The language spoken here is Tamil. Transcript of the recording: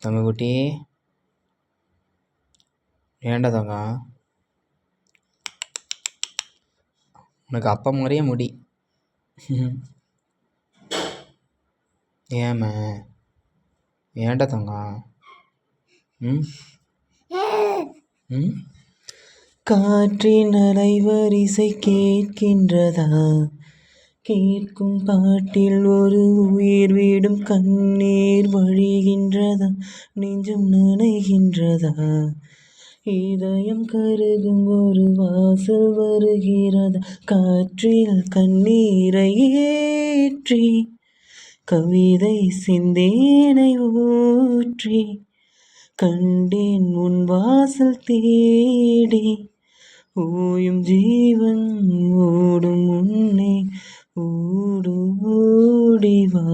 தங்கக்குட்டி ஏன்டா தங்கம் உனக்கு அப்பா மாதிரியே முடி ஏம்மா ஏன்டா தங்கம் ம் ம் காற்றின் அலைவரிசை கேட்கின்றதா கேட்கும் பாட்டில் ஒரு உயிர் விடும் கண்ணீர் வழிகின்றதா நெஞ்சம் நனைகின்றதா இதயம் கருகும் ஒரு வாசல் வருகிறதா காற்றில் கண்ணீரை ஏற்றி கவிதை சிந்தேனை ஊற்றி கண்டேன் உன் வாசல் தேடி ஓயும் ஜீவன் ஓடும் முன்னே ஓடு ஓடிவா